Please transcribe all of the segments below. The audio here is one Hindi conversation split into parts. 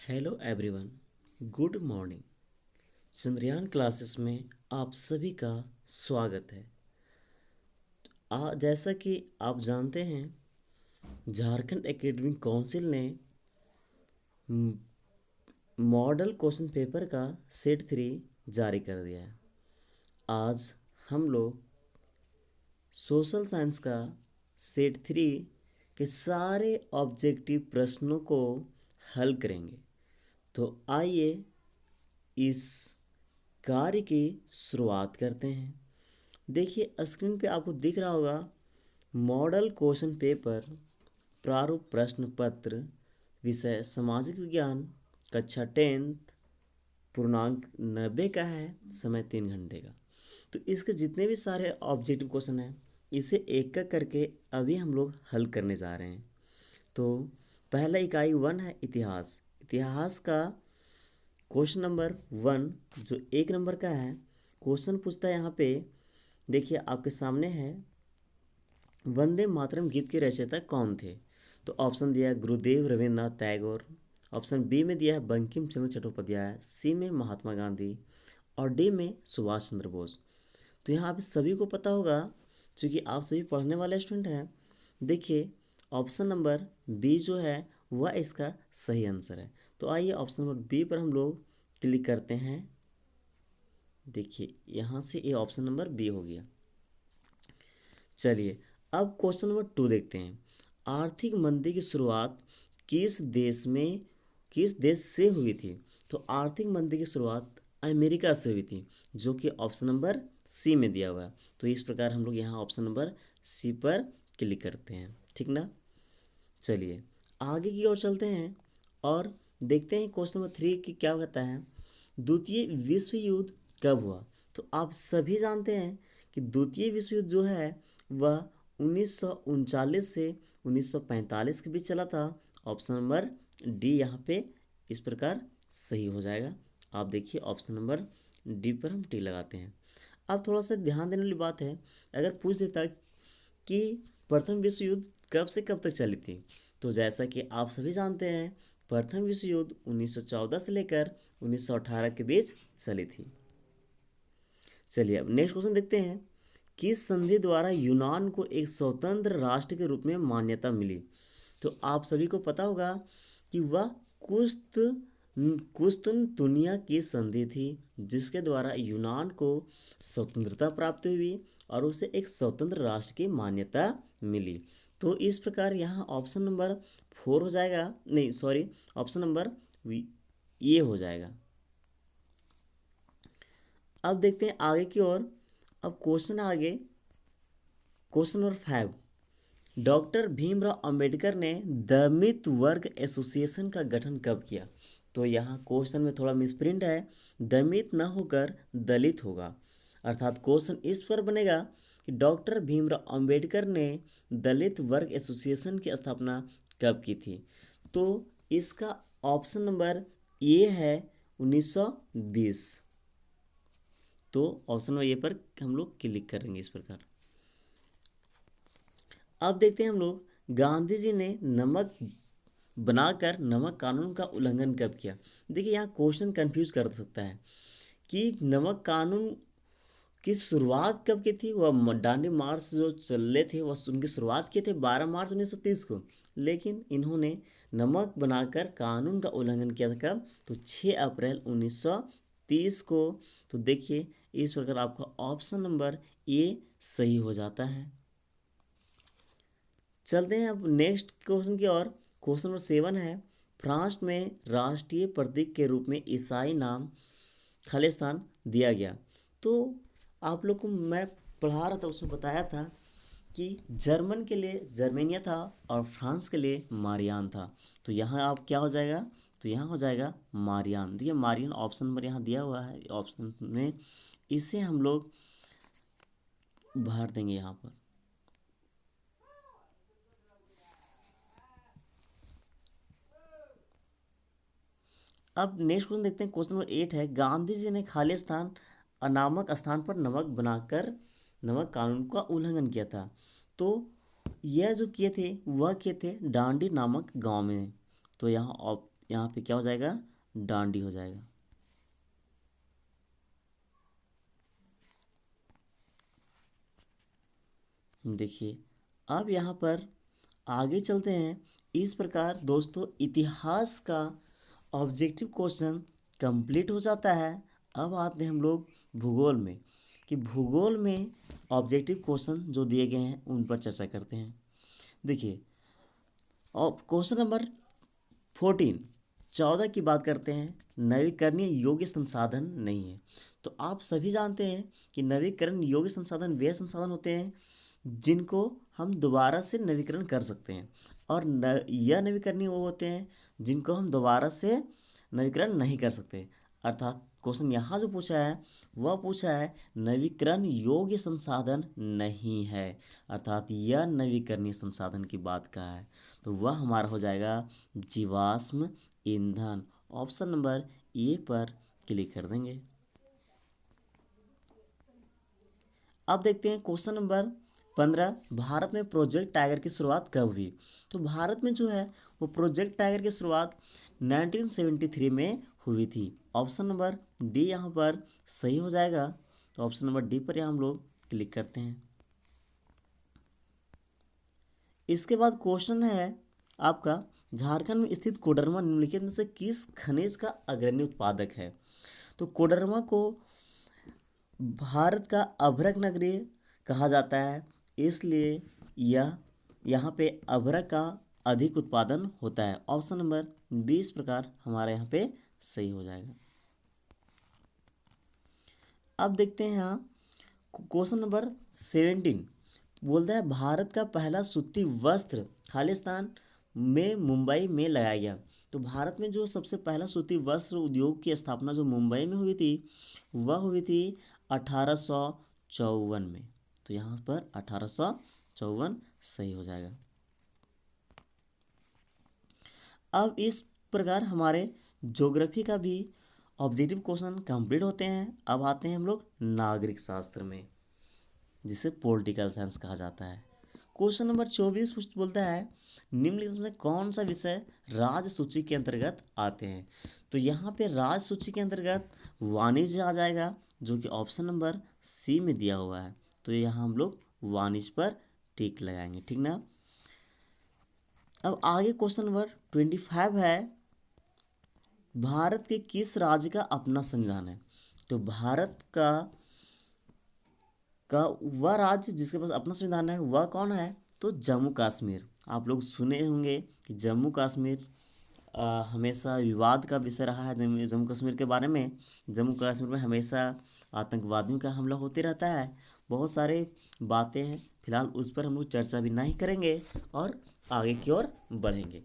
Hello everyone, good morning. Chandrayaan classes में आप सभी का स्वागत है। जैसा कि आप जानते हैं, झारखंड एकेडमिक काउंसिल ने मॉडल क्वेश्चन पेपर का सेट 3 जारी कर दिया है। आज हम लोग सोशल साइंस का सेट 3 के सारे ऑब्जेक्टिव प्रश्नों को हल करेंगे। तो आइए इस कार्य की शुरुआत करते हैं। देखिए, स्क्रीन पे आपको दिख रहा होगा मॉडल क्वेश्चन पेपर, प्रारूप प्रश्न पत्र, विषय सामाजिक विज्ञान, कक्षा 10, पूर्णांक 90 का है, समय 3 घंटे का। तो इसके जितने भी सारे ऑब्जेक्टिव क्वेश्चन हैं, इसे एक एक करके अभी हम लोग हल करने जा रहे हैं। तो पहला इकाई 1 है इतिहास। इतिहास का क्वेश्चन नंबर 1 जो 1 नंबर का है, क्वेश्चन पूछता है यहाँ पे। देखिए आपके सामने है, वंदे मातरम गीत के रचयिता कौन थे? तो ऑप्शन दिया है गुरुदेव रविन्द्रनाथ टैगोर, ऑप्शन बी में दिया है बंकिम चंद्र चट्टोपाध्याय, सी में महात्मा गांधी और डी में सुभाष चंद्र बोस। तो यहाँ आप सभी को पता होगा, क्योंकि आप सभी पढ़ने वाले स्टूडेंट हैं। देखिए ऑप्शन नंबर बी जो है वह इसका सही आंसर है। तो आइए ऑप्शन नंबर बी पर हम लोग क्लिक करते हैं। देखिए यहाँ से ये ऑप्शन नंबर बी हो गया। चलिए अब क्वेश्चन नंबर 2 देखते हैं। आर्थिक मंदी की शुरुआत किस देश से हुई थी? तो आर्थिक मंदी की शुरुआत अमेरिका से हुई थी, जो कि ऑप्शन नंबर सी में दिया हुआ है। तो इस प्रकार हम लोग यहाँ ऑप्शन नंबर सी पर क्लिक करते हैं, ठीक ना। चलिए आगे की ओर चलते हैं और देखते हैं क्वेश्चन नंबर 3 की क्या कहता है। द्वितीय विश्व युद्ध कब हुआ? तो आप सभी जानते हैं कि द्वितीय विश्व युद्ध जो है वह 1939 से 1945 के बीच चला था। ऑप्शन नंबर डी यहाँ पे इस प्रकार सही हो जाएगा। आप देखिए ऑप्शन नंबर डी पर हम टी लगाते हैं। अब थोड़ा सा ध्यान देने वाली बात है, अगर पूछ देता कि प्रथम विश्व युद्ध कब से कब तक चली थी, तो जैसा कि आप सभी जानते हैं प्रथम विश्व युद्ध 1914 से लेकर 1918 के बीच चली थी। चलिए अब नेक्स्ट क्वेश्चन देखते हैं। किस संधि द्वारा यूनान को एक स्वतंत्र राष्ट्र के रूप में मान्यता मिली? तो आप सभी को पता होगा कि वह कुस्तुनतुनिया की संधि थी, जिसके द्वारा यूनान को स्वतंत्रता प्राप्त हुई और उसे एक स्वतंत्र राष्ट्र की मान्यता मिली। तो इस प्रकार यहाँ ऑप्शन नंबर 4 हो जाएगा, नहीं सॉरी, ऑप्शन नंबर ये हो जाएगा। अब देखते हैं आगे की ओर। अब क्वेश्चन आगे, question number 5। Doctor Bhimrao Ambedkar ने दलित वर्ग एसोसिएशन का गठन कब किया? तो यहाँ क्वेश्चन में थोड़ा मिसप्रिंट है, दलित न होकर दलित होगा। अर्थात क्वेश्चन इस पर बनेगा कि डॉक्टर भीमराव अंबेडकर ने दलित वर्ग एसोसिएशन की स्थापना कब की थी? तो इसका ऑप्शन नंबर ए है 1920। तो ऑप्शन नंबर ए पर हम लोग क्लिक करेंगे इस प्रकार। अब देखते हैं हम लोग गांधी जी ने नमक बनाकर नमक कानून का उल्लंघन कब किया? देखिए यहाँ क्वेश्चन कंफ्यूज कर सकता है कि नमक कानून की शुरुआत कब की थी। वह दांडी मार्च जो चल रहे थे वह उनकी शुरुआत किए थे 12 मार्च 1930 को, लेकिन इन्होंने नमक बनाकर कानून का उल्लंघन किया था कब? तो 6 अप्रैल 1930 को। तो देखिए इस प्रकार आपका ऑप्शन नंबर ए सही हो जाता है। चलते हैं अब नेक्स्ट क्वेश्चन की ओर। क्वेश्चन नंबर 7 है, फ्रांस में राष्ट्रीय प्रतीक के रूप में ईसाई नाम खालिस्तान दिया गया। तो आप लोग को मैं पढ़ा रहा था, उसमें बताया था कि जर्मन के लिए जर्मेनिया था और फ्रांस के लिए मारियान था। तो यहाँ आप क्या हो जाएगा? तो यहाँ हो जाएगा मारियान। देखिए मारियान ऑप्शन नंबर यहाँ दिया हुआ है ऑप्शन में, इसे हम लोग भर देंगे यहाँ पर। अब नेक्स्ट क्वेश्चन देखते हैं। क्वेश्चन नंबर 8 है, गांधी जी ने खालिस्तान नामक स्थान पर नमक बनाकर नमक कानून का उल्लंघन किया था। तो यह जो किए थे वह किए थे डांडी नामक गांव में। तो यहाँ यहाँ पे क्या हो जाएगा, डांडी हो जाएगा। देखिए अब यहाँ पर आगे चलते हैं। इस प्रकार दोस्तों इतिहास का ऑब्जेक्टिव क्वेश्चन कंप्लीट हो जाता है। अब आते हैं हम लोग भूगोल में, कि भूगोल में ऑब्जेक्टिव क्वेश्चन जो दिए गए हैं उन पर चर्चा करते हैं। देखिए और क्वेश्चन नंबर 14 14 की बात करते हैं। नवीकरणीय योग्य संसाधन नहीं है। तो आप सभी जानते हैं कि नवीकरण योग्य संसाधन वे संसाधन होते हैं जिनको हम दोबारा से नवीकरण कर सकते हैं, और यह नवीकरणीय वो होते हैं जिनको हम दोबारा से नवीकरण नहीं कर सकते। अर्थात क्वेश्चन यहाँ जो पूछा है वह पूछा है नवीकरण योग्य संसाधन नहीं है, अर्थात यह नवीकरणीय संसाधन की बात का है। तो वह हमारा हो जाएगा जीवाश्म ईंधन। ऑप्शन नंबर ए पर क्लिक कर देंगे। अब देखते हैं क्वेश्चन नंबर 15। भारत में प्रोजेक्ट टाइगर की शुरुआत कब हुई? तो भारत में जो है वो प्रोजेक्ट टाइगर की शुरुआत 1973 में हुई थी। ऑप्शन नंबर डी यहाँ पर सही हो जाएगा। तो ऑप्शन नंबर डी पर यहाँ हम लोग क्लिक करते हैं। इसके बाद क्वेश्चन है आपका, झारखंड में स्थित कोडरमा निम्नलिखित में से किस खनिज का अग्रणी उत्पादक है? तो कोडरमा को भारत का अभ्रक नगरी कहा जाता है, इसलिए यह यहाँ पे अभ्रक का अधिक उत्पादन होता है। ऑप्शन नंबर 20 प्रकार हमारे यहाँ पे सही हो जाएगा। अब देखते हैं यहाँ क्वेश्चन नंबर 17 बोलता है भारत का पहला सूती वस्त्र खालिस्तान में मुंबई में लगाया गया। तो भारत में जो सबसे पहला सूती वस्त्र उद्योग की स्थापना जो मुंबई में हुई थी वह हुई थी 1854 में। तो यहाँ पर 1854 सही हो जाएगा। अब इस प्रकार हमारे ज्योग्राफी का भी ऑब्जेक्टिव क्वेश्चन कंप्लीट होते हैं। अब आते हैं हम लोग नागरिक शास्त्र में, जिसे पॉलिटिकल साइंस कहा जाता है। क्वेश्चन नंबर 24 बोलता है निम्नलिखित में कौन सा विषय राज्य सूची के अंतर्गत आते हैं? तो यहाँ पे राज्य सूची के अंतर्गत वाणिज्य आ जाएगा, जो कि ऑप्शन नंबर सी में दिया हुआ है। तो यहाँ हम लोग वाणिज्य पर टिक लगाएंगे, ठीक ना। अब आगे क्वेश्चन नंबर 25 है, भारत के किस राज्य का अपना संविधान है? तो भारत का वह राज्य जिसके पास अपना संविधान है वह कौन है? तो जम्मू कश्मीर। आप लोग सुने होंगे कि जम्मू कश्मीर हमेशा विवाद का विषय रहा है। जम्मू कश्मीर के बारे में, जम्मू कश्मीर में हमेशा आतंकवादियों का हमला होते रहता है। बहुत सारे बातें हैं, फिलहाल उस पर हम लोग चर्चा भी नहीं करेंगे और आगे की ओर बढ़ेंगे।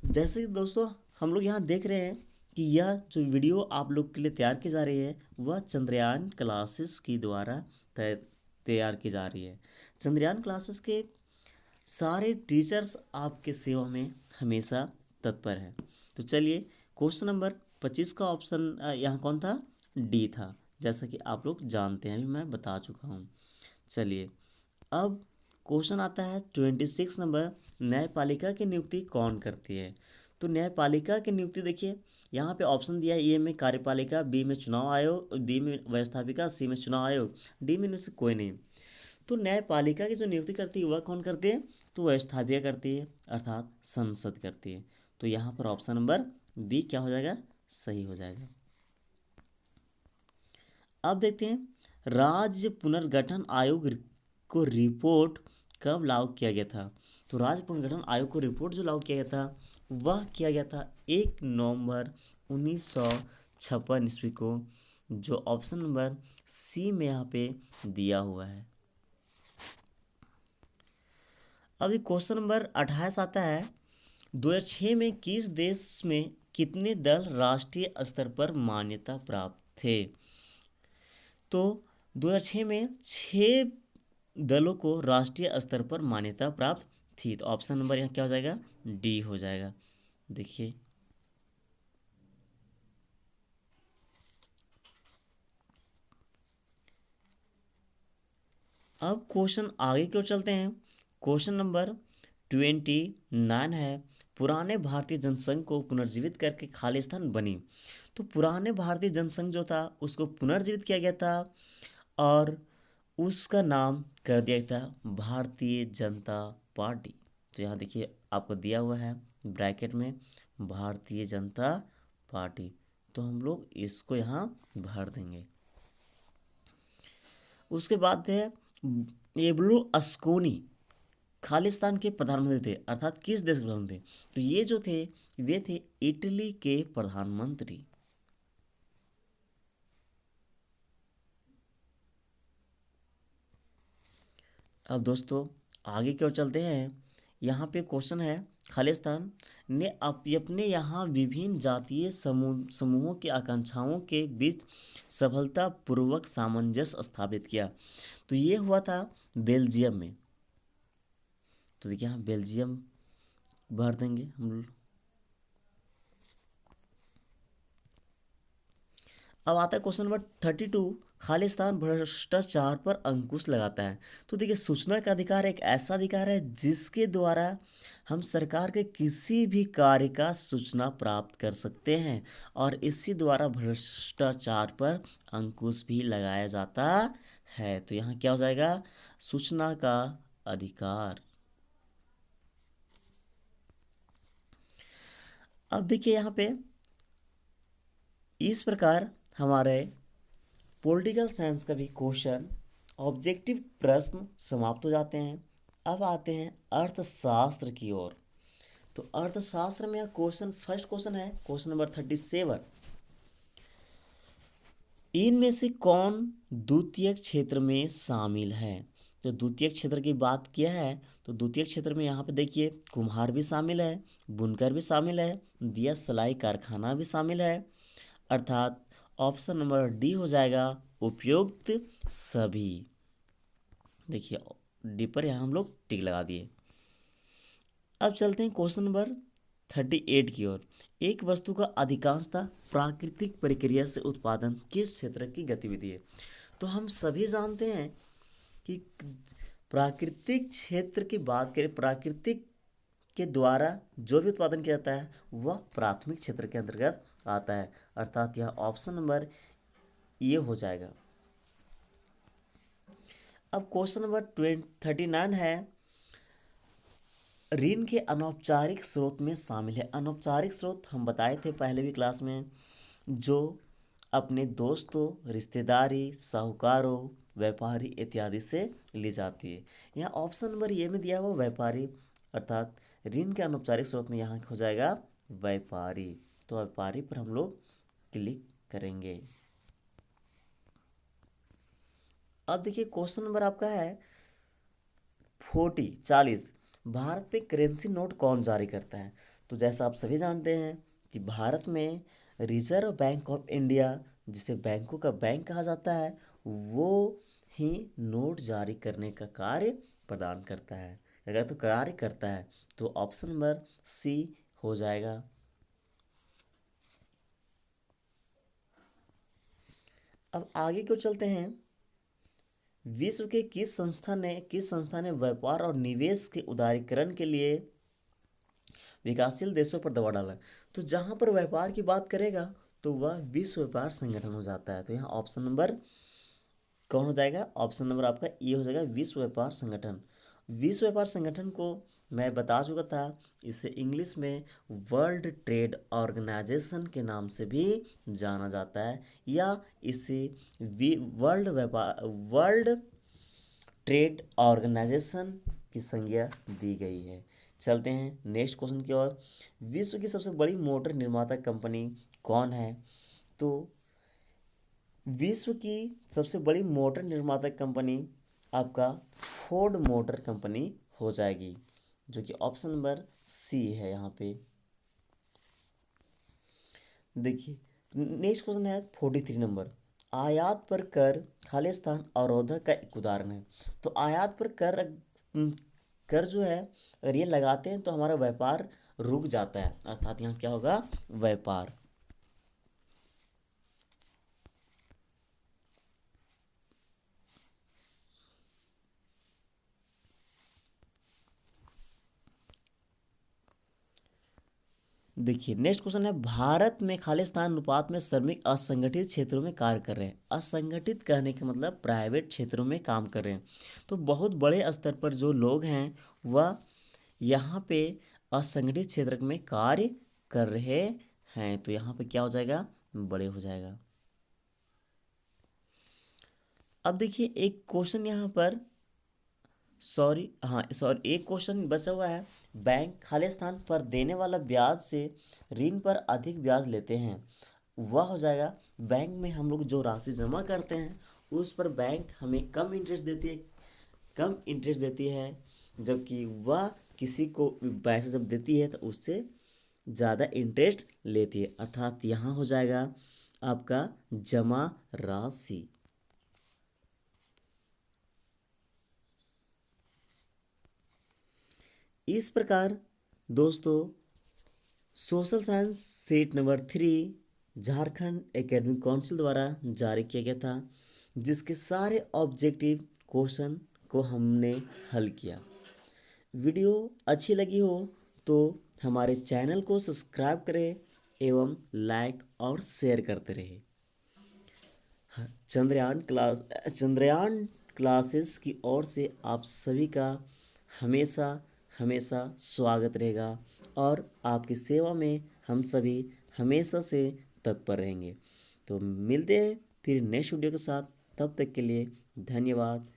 जैसे दोस्तों हम लोग यहाँ देख रहे हैं कि यह जो वीडियो आप लोग के लिए तैयार की जा रही है वह चंद्रयान क्लासेस की द्वारा तैयार की जा रही है। चंद्रयान क्लासेस के सारे टीचर्स आपके सेवा में हमेशा तत्पर हैं। तो चलिए क्वेश्चन नंबर 25 का ऑप्शन यहाँ कौन था? डी था, जैसा कि आप लोग जानते हैं, अभी मैं बता चुका हूँ। चलिए अब क्वेश्चन आता है 26 नंबर, न्यायपालिका की नियुक्ति कौन करती है? तो न्यायपालिका की नियुक्ति देखिए यहाँ पे ऑप्शन दिया है, ए में कार्यपालिका, बी में चुनाव आयोग, बी में व्यवस्थापिका, सी में चुनाव आयोग, डी में इनमें से कोई नहीं। तो न्यायपालिका की जो नियुक्ति करती है वह कौन करती है? तो व्यवस्थापिका करती है, अर्थात संसद करती है। तो यहाँ पर ऑप्शन नंबर बी क्या हो जाएगा? सही हो जाएगा। अब देखते हैं राज्य पुनर्गठन आयोग को रिपोर्ट कब लागू किया गया था? तो राज्य पुनर्गठन आयोग को रिपोर्ट जो लागू किया गया था वह किया गया था 1 नवंबर 1956 ईस्वी को, जो ऑप्शन नंबर सी में यहाँ पे दिया हुआ है। अब क्वेश्चन नंबर 28 आता है, 2006 में किस देश में कितने दल राष्ट्रीय स्तर पर मान्यता प्राप्त थे? तो 2006 में 6 दलों को राष्ट्रीय स्तर पर मान्यता प्राप्त थी। तो ऑप्शन नंबर यहाँ क्या हो जाएगा? डी हो जाएगा। देखिए अब क्वेश्चन आगे की ओर चलते हैं। क्वेश्चन नंबर 29 है, पुराने भारतीय जनसंघ को पुनर्जीवित करके खालिस्तान बनी। तो पुराने भारतीय जनसंघ जो था उसको पुनर्जीवित किया गया था और उसका नाम कर दिया था भारतीय जनता पार्टी। तो यहाँ देखिए आपको दिया हुआ है ब्रैकेट में भारतीय जनता पार्टी, तो हम लोग इसको यहाँ भर देंगे। उसके बाद है एब्लो अस्कोनी, खालिस्तान के प्रधानमंत्री थे, अर्थात किस देश के प्रधानमंत्री थे? तो ये जो थे वे थे इटली के प्रधानमंत्री। अब दोस्तों आगे की ओर चलते हैं। यहाँ पे क्वेश्चन है, खालिस्तान ने अपने यहाँ विभिन्न जातीय समूहों की आकांक्षाओं के बीच सफलतापूर्वक सामंजस्य स्थापित किया। तो ये हुआ था बेल्जियम में। तो देखिए यहाँ बेल्जियम भर देंगे हम लोग। अब आता है क्वेश्चन नंबर 32, खालिस्तान भ्रष्टाचार पर अंकुश लगाता है। तो देखिए सूचना का अधिकार एक ऐसा अधिकार है जिसके द्वारा हम सरकार के किसी भी कार्य का सूचना प्राप्त कर सकते हैं और इसी द्वारा भ्रष्टाचार पर अंकुश भी लगाया जाता है। तो यहाँ क्या हो जाएगा, सूचना का अधिकार। अब देखिए यहाँ पे इस प्रकार हमारे पॉलिटिकल साइंस का भी क्वेश्चन ऑब्जेक्टिव प्रश्न समाप्त हो जाते हैं। अब आते हैं अर्थशास्त्र की ओर। तो अर्थशास्त्र में क्वेश्चन, फर्स्ट क्वेश्चन है क्वेश्चन नंबर 37, इनमें से कौन द्वितीय क्षेत्र में शामिल है? तो द्वितीय क्षेत्र की बात किया है तो द्वितीय क्षेत्र में यहाँ पे देखिए कुम्हार भी शामिल है, बुनकर भी शामिल है, दिया सलाई कारखाना भी शामिल है, अर्थात ऑप्शन नंबर डी हो जाएगा उपयुक्त सभी। देखिए डी पर यहाँ हम लोग टिक लगा दिए। अब चलते हैं क्वेश्चन नंबर 38 की ओर। एक वस्तु का अधिकांशतः प्राकृतिक प्रक्रिया से उत्पादन किस क्षेत्र की गतिविधि है? तो हम सभी जानते हैं कि प्राकृतिक क्षेत्र की बात करें, प्राकृतिक के द्वारा जो भी उत्पादन किया जाता है वह प्राथमिक क्षेत्र के अंतर्गत आता है, अर्थात यह ऑप्शन नंबर ये हो जाएगा। अब क्वेश्चन नंबर 39 है, ऋण के अनौपचारिक स्रोत में शामिल है। अनौपचारिक स्रोत हम बताए थे पहले भी क्लास में, जो अपने दोस्तों, रिश्तेदारी, साहूकारों, व्यापारी इत्यादि से ली जाती है। यहाँ ऑप्शन नंबर ये में दिया हुआ व्यापारी, अर्थात ऋण के अनौपचारिक स्रोत में यहाँ हो जाएगा व्यापारी। तो व्यापारी पर हम लोग क्लिक करेंगे। अब देखिए क्वेश्चन नंबर आपका है 40, भारत में करेंसी नोट कौन जारी करता है? तो जैसा आप सभी जानते हैं कि भारत में रिजर्व बैंक ऑफ इंडिया, जिसे बैंकों का बैंक कहा जाता है, वो ही नोट जारी करने का कार्य प्रदान करता है, अगर तो कार्य करता है। तो ऑप्शन नंबर सी हो जाएगा। अब आगे क्यों चलते हैं, विश्व के किस संस्था ने व्यापार और निवेश के उदारीकरण के लिए विकासशील देशों पर दबाव डाला? तो जहां पर व्यापार की बात करेगा तो वह विश्व व्यापार संगठन हो जाता है। तो यहाँ ऑप्शन नंबर कौन हो जाएगा, ऑप्शन नंबर आपका ये हो जाएगा विश्व व्यापार संगठन। विश्व व्यापार संगठन को मैं बता चुका था, इसे इंग्लिश में वर्ल्ड ट्रेड ऑर्गेनाइजेशन के नाम से भी जाना जाता है, या इसे वर्ल्ड ट्रेड ऑर्गेनाइजेशन की संज्ञा दी गई है। चलते हैं नेक्स्ट क्वेश्चन की ओर। विश्व की सबसे बड़ी मोटर निर्माता कंपनी कौन है? तो विश्व की सबसे बड़ी मोटर निर्माता कंपनी आपका फोर्ड मोटर कंपनी हो जाएगी, जो कि ऑप्शन नंबर सी है यहाँ पे। देखिए नेक्स्ट क्वेश्चन है 43 नंबर, आयात पर कर खालिस्तान अवरोधक का एक उदाहरण है। तो आयात पर कर जो है अगर ये लगाते हैं तो हमारा व्यापार रुक जाता है, अर्थात यहाँ क्या होगा, व्यापार। देखिए नेक्स्ट क्वेश्चन है, भारत में खालिस्तान अनुपात में श्रमिक असंगठित क्षेत्रों में कार्य कर रहे हैं। असंगठित कहने का मतलब प्राइवेट क्षेत्रों में काम कर रहे हैं। तो बहुत बड़े स्तर पर जो लोग हैं वह यहाँ पे असंगठित क्षेत्र में कार्य कर रहे हैं। तो यहाँ पे क्या हो जाएगा, बड़े हो जाएगा। अब देखिए एक क्वेश्चन यहाँ पर सॉरी एक क्वेश्चन बचा हुआ है। बैंक खालिस्तान पर देने वाला ब्याज से ऋण पर अधिक ब्याज लेते हैं। वह हो जाएगा, बैंक में हम लोग जो राशि जमा करते हैं उस पर बैंक हमें कम इंटरेस्ट देती है, जबकि वह किसी को पैसे जब देती है तो उससे ज़्यादा इंटरेस्ट लेती है। अर्थात यहाँ हो जाएगा आपका जमा राशि। इस प्रकार दोस्तों social science set number 3 Jharkhand academic council द्वारा जारी किया गया था, जिसके सारे ऑब्जेक्टिव क्वेश्चन को हमने हल किया। वीडियो अच्छी लगी हो तो हमारे चैनल को सब्सक्राइब करें एवं लाइक और शेयर करते रहें। चंद्रयान क्लासेस की ओर से आप सभी का हमेशा हमेशा स्वागत रहेगा और आपकी सेवा में हम सभी हमेशा से तत्पर रहेंगे। तो मिलते हैं फिर नेक्स्ट वीडियो के साथ, तब तक के लिए धन्यवाद।